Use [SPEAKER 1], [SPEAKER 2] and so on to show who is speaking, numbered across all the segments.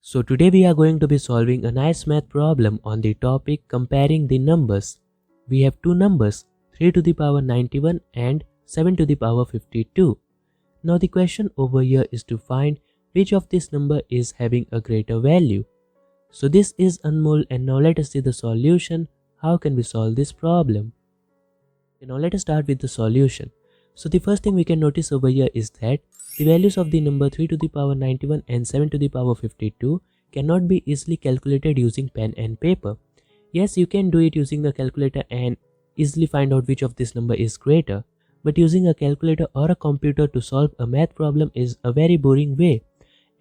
[SPEAKER 1] So today we are going to be solving a nice math problem on the topic comparing the numbers. We have two numbers, 3 to the power 91 and 7 to the power 52. Now the question over here is to find which of this number is having a greater value. So this is Anmol and now let us see the solution. How can we solve this problem? Now let us start with the solution. So the first thing we can notice over here is that the values of the number 3 to the power 91 and 7 to the power 52 cannot be easily calculated using pen and paper. Yes, you can do it using a calculator and easily find out which of this number is greater. But using a calculator or a computer to solve a math problem is a very boring way.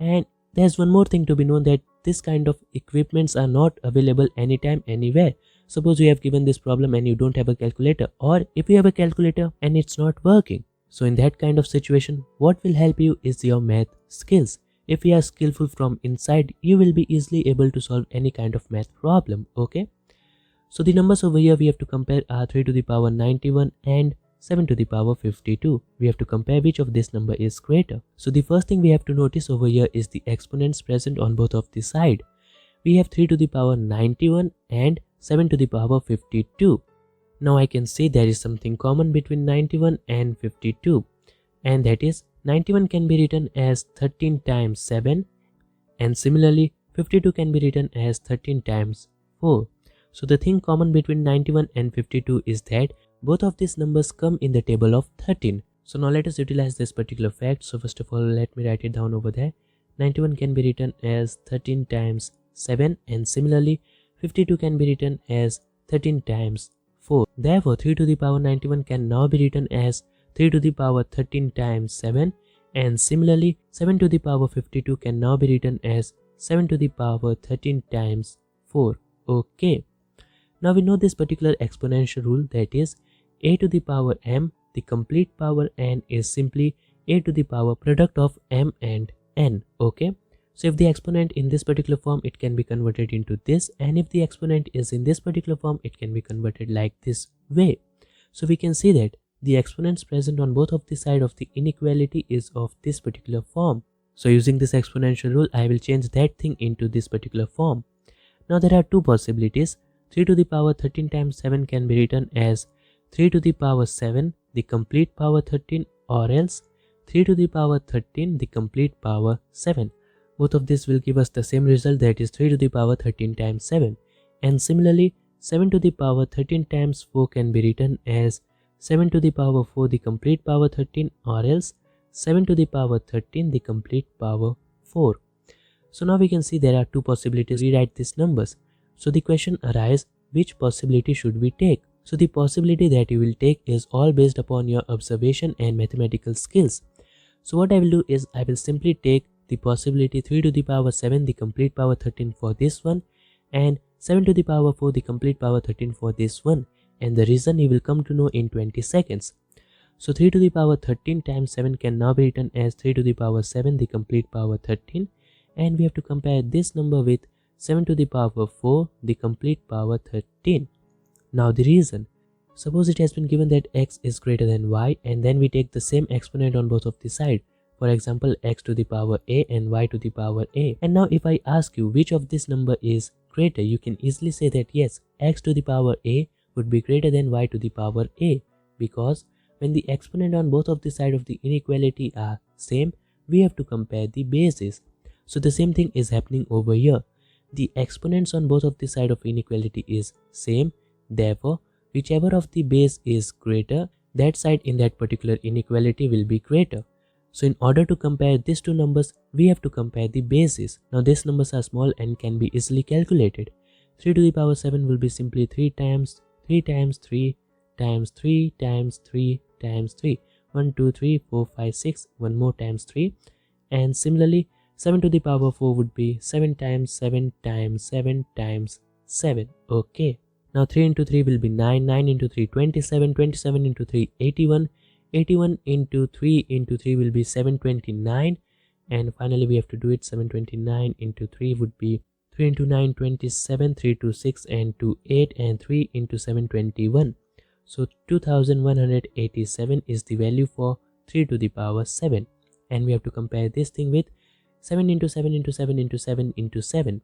[SPEAKER 1] And there's one more thing to be known, that this kind of equipments are not available anytime, anywhere. Suppose you have given this problem and you don't have a calculator, or if you have a calculator and it's not working. So in that kind of situation, what will help you is your math skills. If you are skillful from inside, you will be easily able to solve any kind of math problem, okay? So the numbers over here we have to compare are 3 to the power 91 and 7 to the power 52. We have to compare which of this number is greater. So the first thing we have to notice over here is the exponents present on both of the side. We have 3 to the power 91 and 7 to the power 52. Now I can see there is something common between 91 and 52, and that is 91 can be written as 13 times 7, and similarly 52 can be written as 13 times 4. So the thing common between 91 and 52 is that both of these numbers come in the table of 13. So now let us utilize this particular fact. So first of all, let me write it down over there. 91 can be written as 13 times 7, and similarly 52 can be written as 13 times 4. Therefore 3 to the power 91 can now be written as 3 to the power 13 times 7, and similarly 7 to the power 52 can now be written as 7 to the power 13 times 4. Okay. Now we know this particular exponential rule, that is a to the power m, the complete power n is simply a to the power product of m and n. Okay. So if the exponent in this particular form, it can be converted into this, and if the exponent is in this particular form, it can be converted like this way. So we can see that the exponents present on both of the side of the inequality is of this particular form. So using this exponential rule, I will change that thing into this particular form. Now there are two possibilities. 3 to the power 13 times 7 can be written as 3 to the power 7, the complete power 13, or else 3 to the power 13, the complete power 7. Both of this will give us the same result, that is 3 to the power 13 times 7. And similarly 7 to the power 13 times 4 can be written as 7 to the power 4, the complete power 13, or else 7 to the power 13, the complete power 4. So now we can see there are two possibilities to rewrite these numbers. So the question arises, which possibility should we take? So the possibility that you will take is all based upon your observation and mathematical skills. So what I will do is I will simply take the possibility 3 to the power 7, the complete power 13 for this one, and 7 to the power 4, the complete power 13 for this one, and the reason you will come to know in 20 seconds. So 3 to the power 13 times 7 can now be written as 3 to the power 7, the complete power 13, and we have to compare this number with 7 to the power 4, the complete power 13. Now the reason. Suppose it has been given that x is greater than y, and then we take the same exponent on both of the side. For example, x to the power a and y to the power a. And now if I ask you which of this number is greater, you can easily say that yes, x to the power a would be greater than y to the power a, because when the exponent on both of the side of the inequality are same, we have to compare the bases. So the same thing is happening over here. The exponents on both of the side of inequality is same, therefore whichever of the base is greater, that side in that particular inequality will be greater. So in order to compare these two numbers, we have to compare the bases. Now these numbers are small and can be easily calculated. 3 to the power 7 will be simply 3 times 3 times 3 times 3 times 3 times 3. 1, 2, 3, 4, 5, 6, one more times 3. And similarly 7 to the power 4 would be 7 times 7 times 7 times 7. Okay. Now 3 into 3 will be 9. 9 into 3, 27. 27 into 3, 81. 81 into 3 into 3 will be 729. And finally we have to do it. 729 into 3 would be 3 into 9, 27. 3 to 6 and 2, 8. And 3 into 7, 21. So 2187 is the value for 3 to the power 7. And we have to compare this thing with 7 into 7 into 7 into 7 into 7.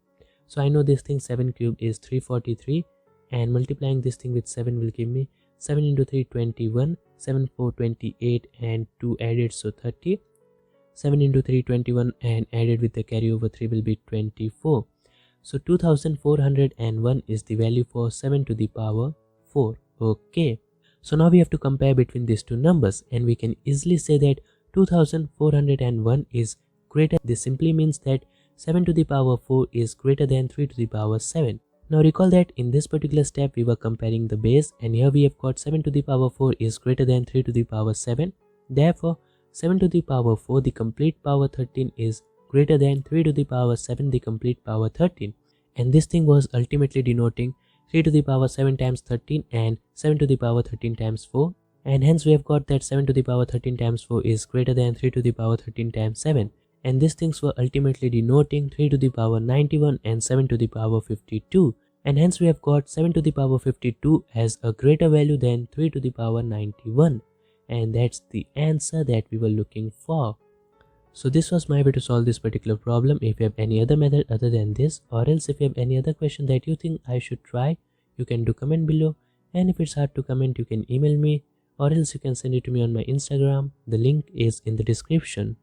[SPEAKER 1] So I know this thing 7 cube is 343, and multiplying this thing with 7 will give me 7 into 3 21, 7 4 28, and 2 added, so 30. 7 into 3 21, and added with the carryover 3 will be 24. So 2401 is the value for 7 to the power 4. Okay. So now we have to compare between these two numbers, and we can easily say that 2401 is greater. This simply means that 7 to the power 4 is greater than 3 to the power 7. Now recall that in this particular step we were comparing the base, and here we have got 7 to the power 4 is greater than 3 to the power 7. Therefore 7 to the power 4 the complete power 13 is greater than 3 to the power 7 the complete power 13. And this thing was ultimately denoting 3 to the power 7 times 13 and 7 to the power 13 times 4. And hence we have got that 7 to the power 13 times 4 is greater than 3 to the power 13 times 7. And these things were ultimately denoting 3 to the power 91 and 7 to the power 52. And hence we have got 7 to the power 52 as a greater value than 3 to the power 91. And that's the answer that we were looking for. So this was my way to solve this particular problem. If you have any other method other than this, or else if you have any other question that you think I should try, you can do comment below. And if it's hard to comment, you can email me, or else you can send it to me on my Instagram. The link is in the description.